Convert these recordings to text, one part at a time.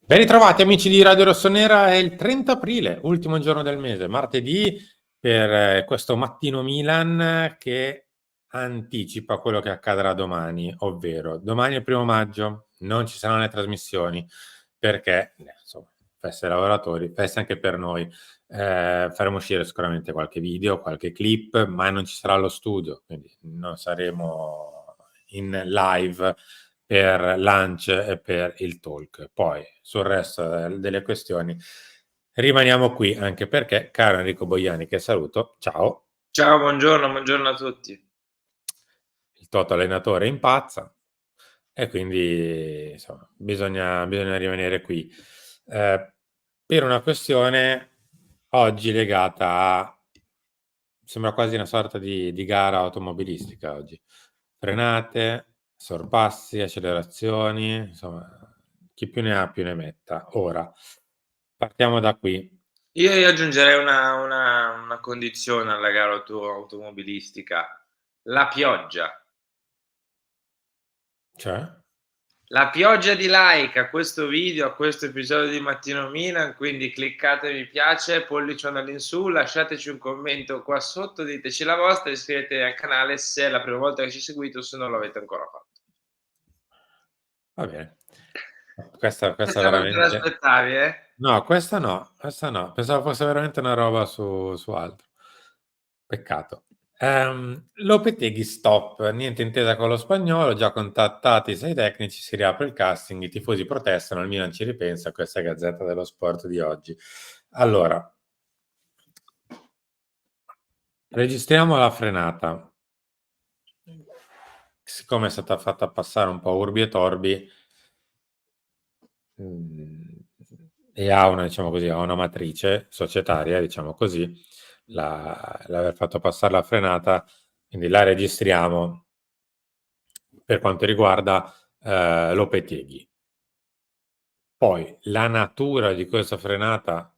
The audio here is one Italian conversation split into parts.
Ben ritrovati amici di Radio Rossonera, è il 30 aprile, ultimo giorno del mese, martedì, per questo mattino Milan che anticipa quello che accadrà domani, ovvero domani è il 1° maggio, non ci saranno le trasmissioni perché, insomma, feste ai lavoratori, feste anche per noi. Faremo uscire sicuramente qualche video, qualche clip, ma non ci sarà lo studio, quindi non saremo in live per lunch e per il talk. Poi sul resto delle questioni rimaniamo qui, anche perché, caro Enrico Boiani, che saluto, ciao, Ciao, buongiorno a tutti. il Toto allenatore impazza e quindi insomma bisogna rimanere qui. Per una questione oggi legata a, sembra quasi una sorta di gara automobilistica oggi. Frenate, sorpassi, accelerazioni, insomma, chi più ne ha più ne metta. Ora, partiamo da qui. Io aggiungerei una condizione alla gara automobilistica: la pioggia. Cioè? La pioggia di like a questo video, a questo episodio di Mattino Milan, quindi cliccate mi piace, pollicione all'insù, lasciateci un commento qua sotto, diteci la vostra, iscrivetevi al canale se è la prima volta che ci seguite o se non l'avete ancora fatto. Va bene. Questa Questa non te veramente... l'aspettavi, eh? No, questa no, questa no. Pensavo fosse veramente una roba su altro. Peccato. Lopeteghi stop, niente intesa con lo spagnolo, già contattati i 6 tecnici, si riapre il casting, i tifosi protestano, il Milan ci ripensa, questa è Gazzetta dello Sport di oggi. Allora, registriamo la frenata. Siccome è stata fatta passare un po' urbi e torbi, e ha una, diciamo così, ha una matrice societaria, diciamo così, l'aver fatto passare la frenata, quindi la registriamo per quanto riguarda Lopeteghi. Poi la natura di questa frenata,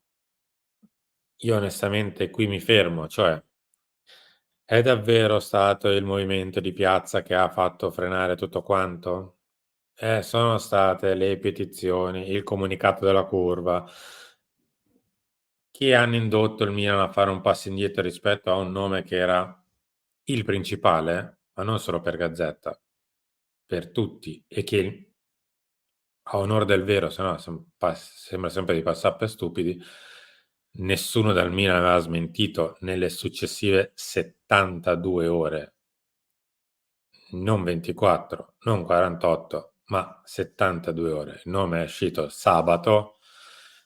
io onestamente qui mi fermo, cioè è davvero stato il movimento di piazza che ha fatto frenare tutto quanto? Sono state le petizioni, il comunicato della curva che hanno indotto il Milan a fare un passo indietro rispetto a un nome che era il principale, ma non solo per Gazzetta, per tutti, e che a onor del vero, se no sembra sempre di passare per stupidi, nessuno dal Milan aveva smentito nelle successive 72 ore, non 24, non 48, ma 72 ore. Il nome è uscito sabato,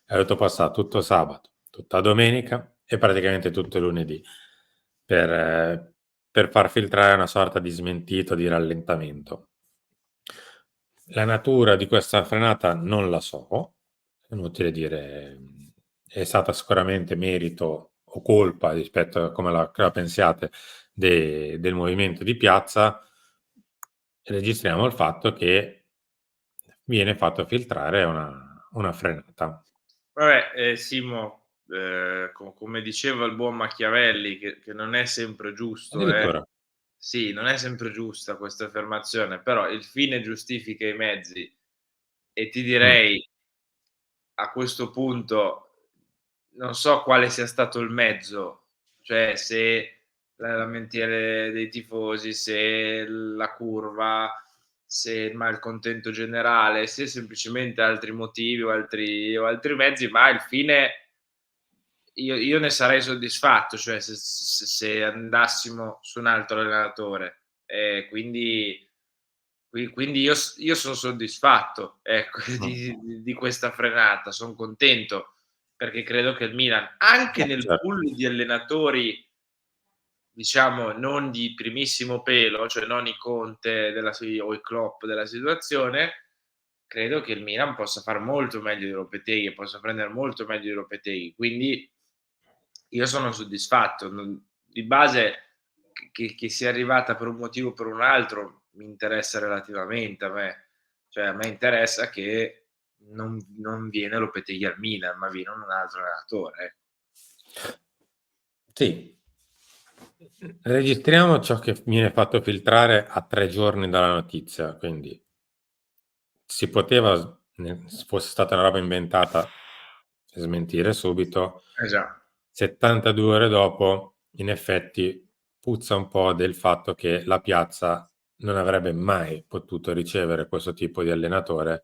è dovuto passare tutto sabato, tutta domenica e praticamente tutto lunedì per far filtrare una sorta di smentito, di rallentamento. La natura di questa frenata non la so, è inutile dire, è stata sicuramente merito o colpa rispetto a come la pensiate del movimento di piazza. Registriamo il fatto che viene fatto filtrare una frenata. Vabbè, Simo, come diceva il buon Machiavelli, che non è sempre giusto, Addirittura. sì, non è sempre giusta questa affermazione, però il fine giustifica i mezzi e ti Mh. direi a questo punto non so quale sia stato il mezzo, cioè se la lamentele dei tifosi, se la curva, se il malcontento generale, se semplicemente altri motivi o altri mezzi, ma il fine io ne sarei soddisfatto, cioè se andassimo su un altro allenatore. Quindi io son soddisfatto, ecco, Mh. di questa frenata, son contento, perché credo che il Milan, anche nel Certo. pool di allenatori, diciamo non di primissimo pelo, cioè non i Conte o i Klopp della situazione, credo che il Milan possa far molto meglio di Lopetegui e possa prendere molto meglio di Lopetegui. Quindi io sono soddisfatto. Di base che sia arrivata per un motivo o per un altro mi interessa relativamente a me. Cioè a me interessa che non viene Lopetegui al Milan, ma viene un altro allenatore, ecco. Sì. Registriamo ciò che viene fatto filtrare a 3 giorni dalla notizia, quindi si poteva se fosse stata una roba inventata, smentire subito. Esatto. 72 ore dopo, in effetti, puzza un po' del fatto che la Piazza non avrebbe mai potuto ricevere questo tipo di allenatore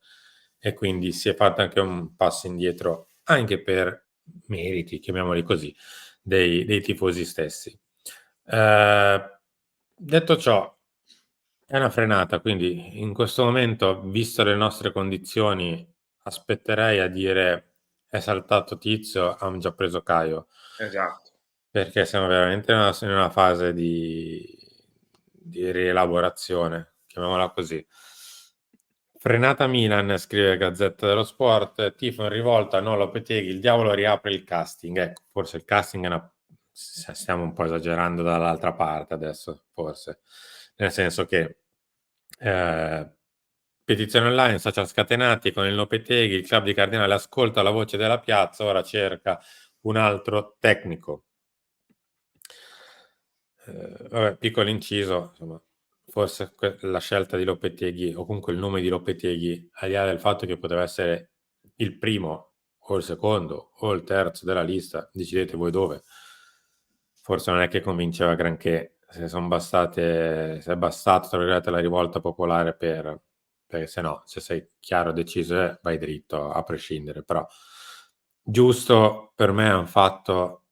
e quindi si è fatto anche un passo indietro anche per meriti, chiamiamoli così, dei tifosi stessi. Detto ciò, è una frenata, quindi in questo momento, visto le nostre condizioni, aspetterei a dire è saltato Tizio, hanno già preso Caio, Esatto. perché siamo veramente in una fase di rielaborazione, chiamiamola così. Frenata Milan, scrive Gazzetta dello Sport, tifo in rivolta, no Lopetegui, il diavolo riapre il casting. Ecco, forse il casting è stiamo un po' esagerando dall'altra parte adesso, forse. Nel senso che petizione online, social scatenati con il Lopetegui, il club di Cardinale ascolta la voce della piazza, ora cerca un altro tecnico. Vabbè, piccolo inciso, insomma, forse la scelta di Lopetegui o comunque il nome di Lopetegui, al di là del fatto che poteva essere il primo o il secondo o il terzo della lista, decidete voi dove, forse non è che convinceva granché, se è bastato tra virgolette la rivolta popolare perché se no, se sei chiaro deciso vai dritto a prescindere, però giusto per me è un fatto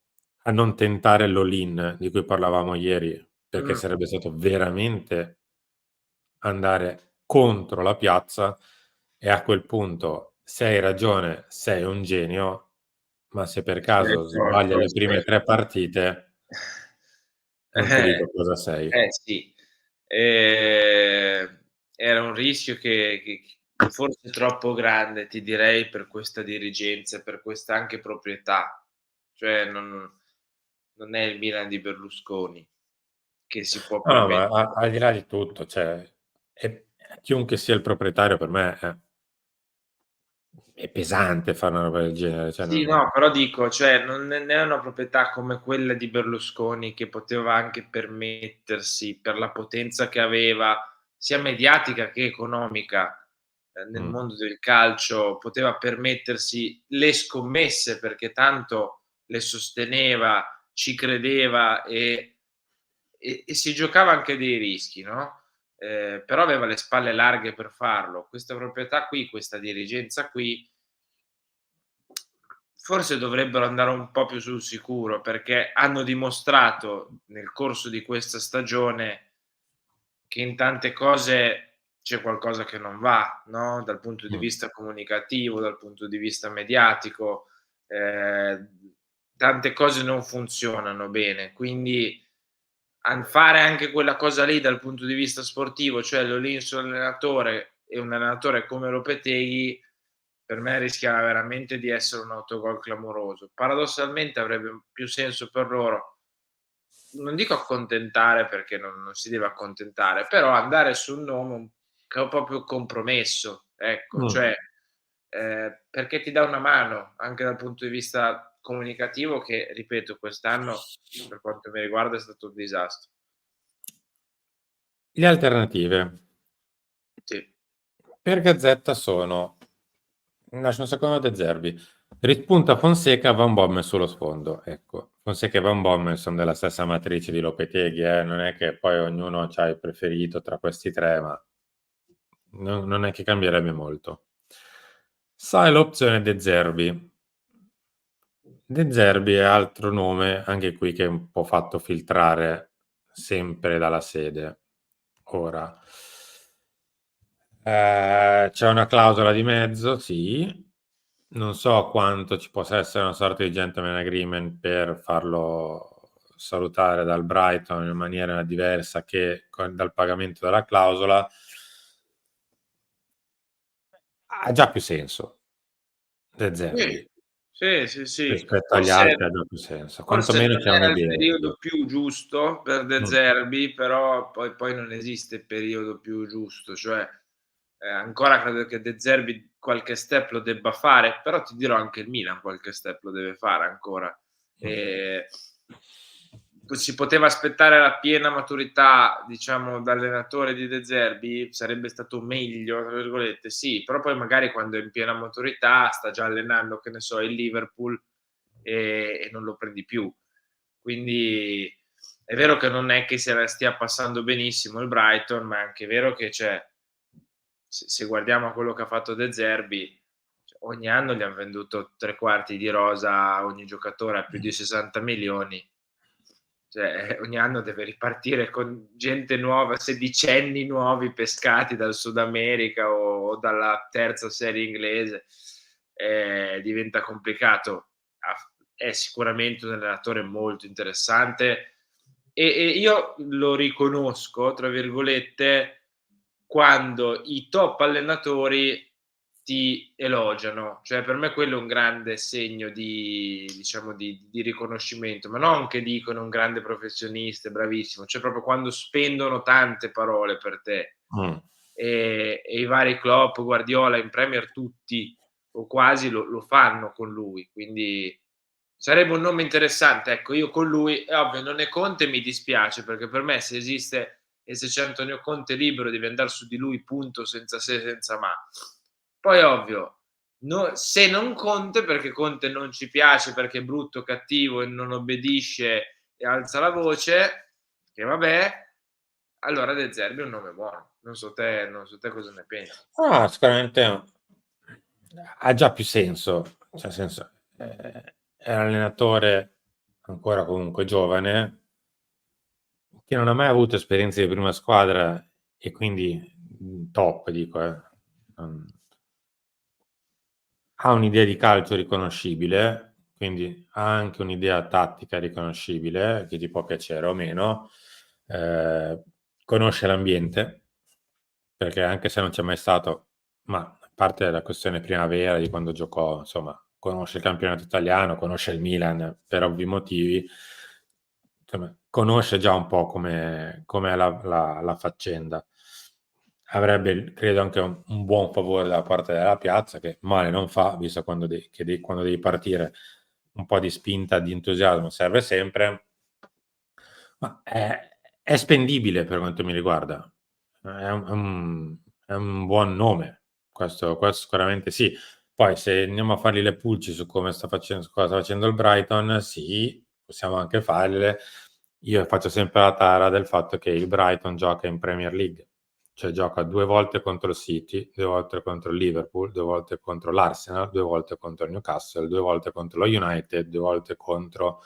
a non tentare l'all-in di cui parlavamo ieri, perché sarebbe stato veramente andare contro la piazza e a quel punto se hai ragione sei un genio, ma se per caso sbaglia le prime 3 partite non ti Eh, dico cosa sei. sì. Era un rischio che forse è troppo grande, ti direi, per questa dirigenza, per questa anche proprietà. Cioè non è il Milan di Berlusconi che si può No, ma permettere. al di là di tutto, cioè, chiunque sia il proprietario per me è pesante fare una roba del genere, cioè Sì, no, però dico, cioè non è una proprietà come quella di Berlusconi che poteva anche permettersi, per la potenza che aveva, sia mediatica che economica, nel mh, mondo del calcio, poteva permettersi le scommesse perché tanto le sosteneva, ci credeva e si giocava anche dei rischi, no, però aveva le spalle larghe per farlo. Questa proprietà qui, questa dirigenza qui forse dovrebbero andare un po' più sul sicuro, perché hanno dimostrato nel corso di questa stagione che in tante cose c'è qualcosa che non va, no, dal punto di mh. vista comunicativo, dal punto di vista mediatico, tante cose non funzionano bene. Quindi fare anche quella cosa lì dal punto di vista sportivo, cioè l'all-in sull'allenatore e un allenatore come Lopetegui, per me rischiava veramente di essere un autogol clamoroso. Paradossalmente avrebbe più senso per loro, non dico accontentare perché non si deve accontentare, però andare su un nome che è un po' più compromesso, ecco, Mh. cioè, perché ti dà una mano anche dal punto di vista comunicativo che, ripeto, quest'anno per quanto mi riguarda è stato un disastro. Le alternative Sì. per Gazzetta sono lascio un secondo De Zerbi, rispunta Fonseca, Van Bommel sullo sfondo, ecco. Fonseca e Van Bommel son della stessa matrice di Lopetegui, non è che poi ognuno c'ha il preferito tra questi 3, ma non è che cambierebbe molto. Sai l'opzione De Zerbi. De Zerbi è altro nome, anche qui che è un po' fatto filtrare sempre dalla sede. Ora, c'è una clausola di mezzo, sì. Non so quanto ci possa essere una sorta di gentleman agreement per farlo salutare dal Brighton in maniera diversa che dal pagamento della clausola. Ha già più senso De Sì, Zerbi sì. rispetto agli altri, ha Forse già più senso, forse quantomeno non c'è era il un'idea. periodo più giusto per De Mm. Zerbi, però poi non esiste periodo più giusto, cioè, ancora credo che De Zerbi qualche step lo debba fare, però ti dirò anche il Milan qualche step lo deve fare ancora. Mm. Ehm si poteva aspettare la piena maturità, diciamo, da allenatore di De Zerbi, sarebbe stato "meglio", tra virgolette, sì, però poi magari quando è in piena maturità sta già allenando, che ne so, il Liverpool e non lo prendi più. Quindi è vero che non è che se la stia passando benissimo il Brighton, ma è anche vero che, cioè, se guardiamo a quello che ha fatto De Zerbi, cioè, ogni anno gli han venduto 3/4 di rosa a ogni giocatore a più di 60 milioni. Cioè, ogni anno deve ripartire con gente nuova, sedicenni nuovi pescati dal Sud America o dalla terza serie inglese. Diventa complicato. È sicuramente un allenatore molto interessante e io lo riconosco, tra virgolette, quando i top allenatori ti elogiano. Cioè, per me quello è un grande segno di, diciamo, di riconoscimento, ma non che dicono un grande professionista, è bravissimo, cioè proprio quando spendono tante parole per te. E i vari Klopp, Guardiola in Premier tutti o quasi lo fanno con lui, quindi sarebbe un nome interessante. Ecco, io con lui, è ovvio, non è Conte, mi dispiace, perché per me se esiste e se c'è Antonio Conte libero devi andare su di lui, punto, senza se, senza ma. Poi ovvio, se non Conte, perché Conte non ci piace, perché è brutto, cattivo e non obbedisce e alza la voce, che vabbè, allora De Zerbi è un nome buono. Non so te cosa ne pensi. Sicuramente ha già più senso, cioè nel senso, è un allenatore ancora comunque giovane, che non ha mai avuto esperienze di prima squadra e quindi top, dico, ha un'idea di calcio riconoscibile, quindi ha anche un'idea tattica riconoscibile, che ti può piacere o meno, conosce l'ambiente, perché anche se non c'è mai stato, ma a parte la questione primavera di quando giocò, insomma, conosce il campionato italiano, conosce il Milan per ovvi motivi, insomma, conosce già un po' come è la faccenda. Avrebbe, credo, anche un buon favore da parte della piazza, che male non fa, visto quando devi partire, un po' di spinta, di entusiasmo serve sempre, ma è spendibile per quanto mi riguarda. È un buon nome, questo sicuramente sì. Poi se andiamo a fargli le pulci su come cosa sta facendo il Brighton, sì, possiamo anche farle. Io faccio sempre la tara del fatto che il Brighton gioca in Premier League, cioè gioca 2 volte contro il City, 2 volte contro il Liverpool, 2 volte contro l'Arsenal, 2 volte contro il Newcastle, 2 volte contro lo United, 2 volte contro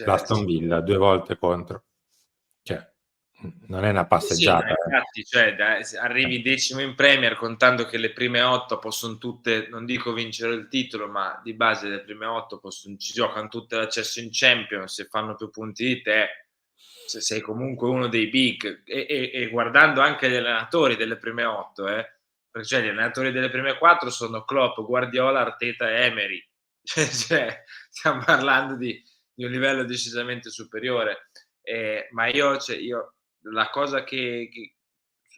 l'Aston Chelsea. Villa, 2 volte contro, cioè non è una Sì, sì, ma passeggiata. infatti, cioè, arrivi decimo in Premier contando che le prime 8 possono tutte, non dico vincere il titolo, ma di base le prime 8 ci giocano tutte l'accesso in Champions e fanno più punti di te, se sei comunque uno dei big. E guardando anche gli allenatori delle prime 8, perché cioè, gli allenatori delle prime 4 sono Klopp, Guardiola, Arteta e Emery. Cioè, stiamo parlando di un livello decisamente superiore. Ma io la cosa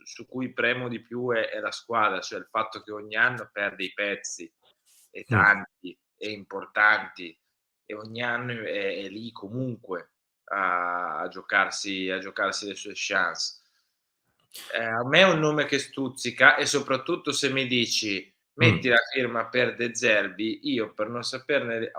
su cui premo di più è la squadra, cioè il fatto che ogni anno perde i pezzi, e tanti, e importanti, e ogni anno è lì comunque a giocarsi le sue chance. A me è un nome che stuzzica e soprattutto se mi dici: "Metti la firma per De Zerbi", io per non saperne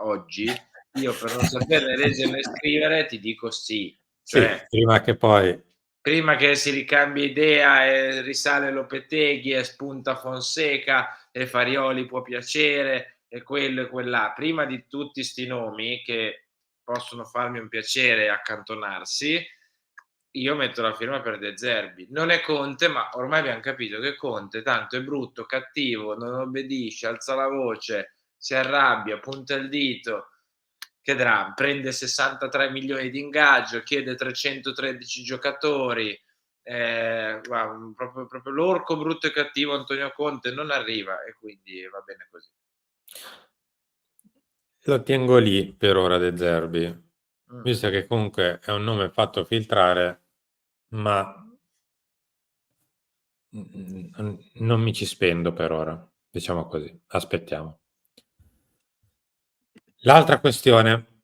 leggere né scrivere ti dico sì. Sì, Cioè, prima che poi prima che si ricambi idea e risale Lopetegui e spunta Fonseca e Farioli può piacere e quello e quell'à, prima di tutti 'sti nomi che possono farmi un piacere accantonarsi, io metto la firma per De Zerbi. Non è Conte, ma ormai abbiam capito che Conte tanto è brutto, cattivo, non obbedisce, alza la voce, si arrabbia, punta il dito. Che dramma, prende 63 milioni di ingaggio, chiede 313 giocatori, guarda, proprio l'orco brutto e cattivo Antonio Conte non arriva e quindi va bene così. lo tengo lì per ora De Zerbi, Mh. visto che comunque è un nome fatto filtrare, ma non mi ci spendo per ora, diciamo così, aspettiamo. L'altra questione: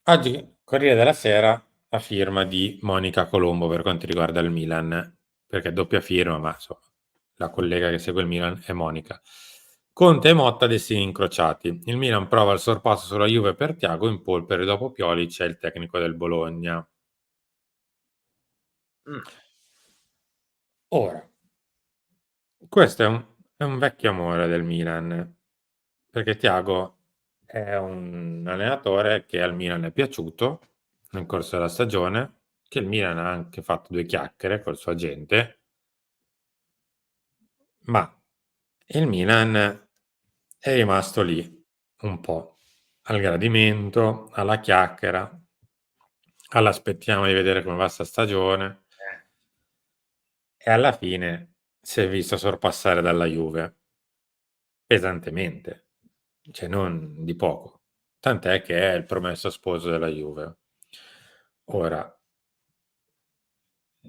oggi Corriere della Sera a firma di Monica Colombo per quanto riguarda il Milan, perché doppia firma, ma insomma, la collega che segue il Milan è Monica. Conte e Motta destini incrociati. Il Milan prova il sorpasso sulla Juve per Thiago in polvere, dopo Pioli c'è il tecnico del Bologna. Mm. Ora, questo è un vecchio amore del Milan, perché Thiago è un allenatore che al Milan è piaciuto nel corso della stagione, che il Milan ha anche fatto due chiacchiere col suo agente, ma il Milan è rimasto lì un po' al gradimento, alla chiacchiera, all'aspettiamo di vedere come va sta stagione Eh, e alla fine si è visto sorpassare dalla Juve pesantemente, cioè non di poco, tant'è che è il promesso sposo della Juve. Ora,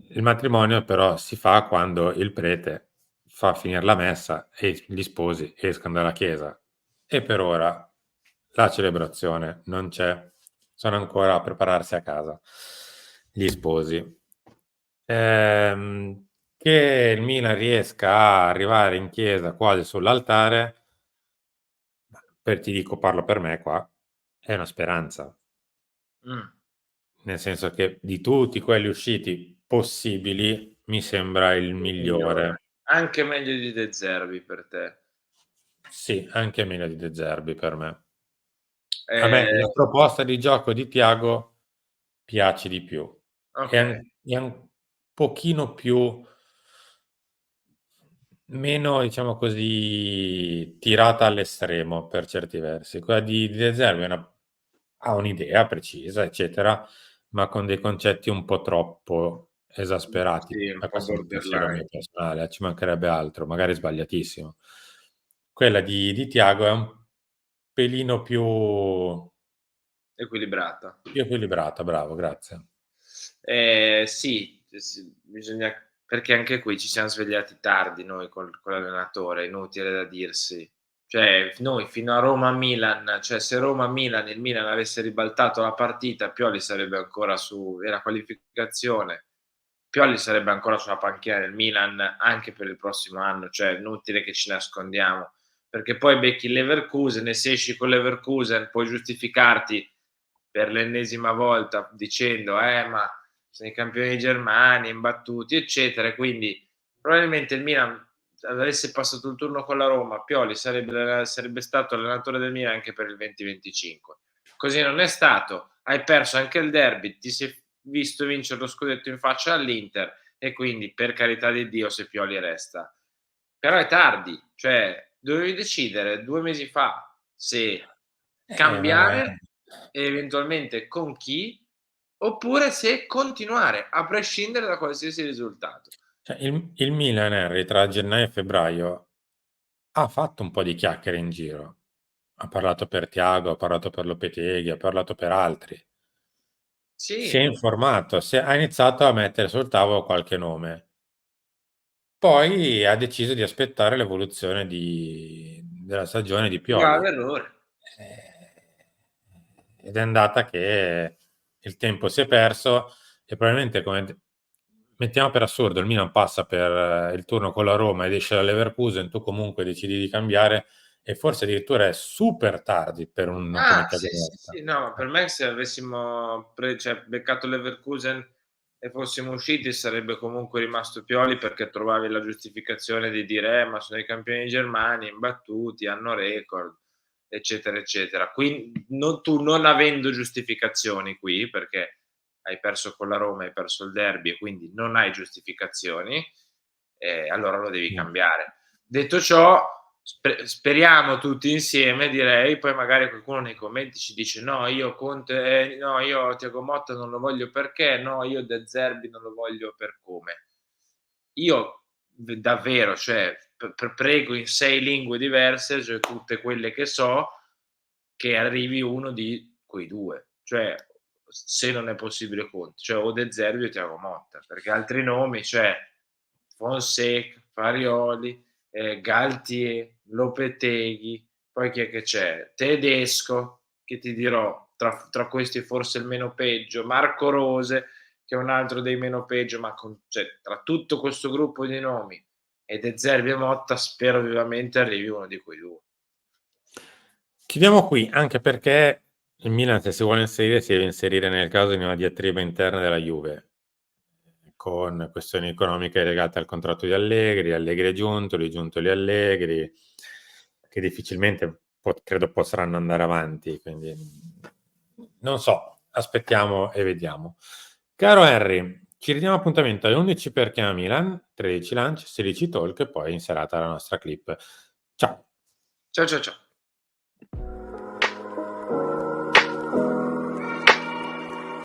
il matrimonio però si fa quando il prete fa finire la messa e gli sposi escono dalla chiesa e per ora la celebrazione non c'è, sono ancora a prepararsi a casa gli sposi. Che il Milan riesca a arrivare in chiesa quasi sull'altare, ti dico, parlo per me qua, è una speranza, mm. nel senso che di tutti quelli usciti possibili mi sembra il Il migliore. migliore. Anche meglio di De Zerbi per te. Sì, anche meno di De Zerbi per me. A me Eh, la proposta di gioco di Thiago piace di più. ok, È un pochino più meno, diciamo così, tirata all'estremo per certi versi. Quella di De Zerbi ha un'idea precisa, eccetera, ma con dei concetti un po' troppo esasperati. sì, un Ma po' questo è un pensiero borderline. mio personale, ci mancherebbe altro, magari sbagliatissimo. Quella di Thiago è un pelino Equilibrata. più equilibrata, bravo, grazie. Sì, bisogna, perché anche qui ci siam svegliati tardi noi con l'allenatore, inutile da dirsi. Cioè, noi fino a Roma-Milan, cioè se Roma-Milan, il Milan avesse ribaltato la partita, Pioli sarebbe ancora su e la qualificazione, Pioli sarebbe ancora sulla panchina del Milan anche per il prossimo anno, cioè inutile che ci nascondiamo, perché poi becchi il Leverkusen e se esci con Leverkusen puoi giustificarti per l'ennesima volta dicendo: ma sono i campioni di Germania, imbattuti, eccetera". E quindi probabilmente il Milan avesse passato il turno con la Roma, Pioli sarebbe stato allenatore del Milan anche per il 2025. Così non è stato, hai perso anche il derby, ti sei visto vincere lo scudetto in faccia all'Inter e quindi per carità di Dio se Pioli resta. Però è tardi, cioè dovevi decidere 2 mesi fa se Ma cambiare e eventualmente con chi, oppure se continuare a prescindere da qualsiasi risultato. cioè, il Milan, Henry, tra gennaio e febbraio ha fatto un po' di chiacchiere in giro. Ha parlato per Thiago, ha parlato per Lopetegui, ha parlato per altri. Si è Sì, informato, ha iniziato a mettere sul tavolo qualche nome. Poi ha deciso di aspettare l'evoluzione della stagione di Pioli. grave errore. Ed è andata che il tempo si è perso e probabilmente, come mettiamo per assurdo, il Milan passa per il turno con la Roma ed esce da Leverkusen, tu comunque decidi di cambiare e forse addirittura è super tardi per uno come Thiago Sì, sì, Motta. sì, no, ma per me se avessimo cioè beccato Leverkusen e fossimo usciti sarebbe comunque rimasto Pioli perché trovavi la giustificazione di dire: ma sono i campioni di Germania, imbattuti, hanno record, eccetera, eccetera". Quindi tu non avendo giustificazioni qui, perché hai perso con la Roma, hai perso il derby e quindi non hai giustificazioni, allora lo devi Mm. cambiare. Detto ciò, speriamo tutti insieme, direi, poi magari qualcuno nei commenti ci dice: no, io Conte, no, io Thiago Motta non lo voglio perché, no, io De Zerbi non lo voglio per come. Io davvero, cioè, prego in 6 lingue diverse, cioè tutte quelle che so, che arrivi uno di quei due, cioè se non è possibile Conte, cioè o De Zerbi o Thiago Motta, perché altri nomi, cioè Fonseca, Farioli, Galtier, Lopeteghi, poi chi è che c'è? Tedesco, che ti dirò, tra questi forse il meno peggio, Marco Rose che è un altro dei meno peggio, ma cioè, tra tutto questo gruppo di nomi e De Zerbi e Motta spero vivamente arrivi uno di quei due. Chiudiamo qui, anche perché il Milan, se si vuole inserire, si deve inserire nel caso di una diatriba interna della Juve, con questioni economiche legate al contratto di Allegri, Allegri è giunto, lui è giunto gli Allegri, che difficilmente credo potranno andare avanti, quindi non so, aspettiamo e vediamo. Caro Henry, ci ridiamo appuntamento alle 11 per Chiama Milan, 13 Lunch, 16 Talk e poi in serata la nostra clip. Ciao! Ciao ciao ciao.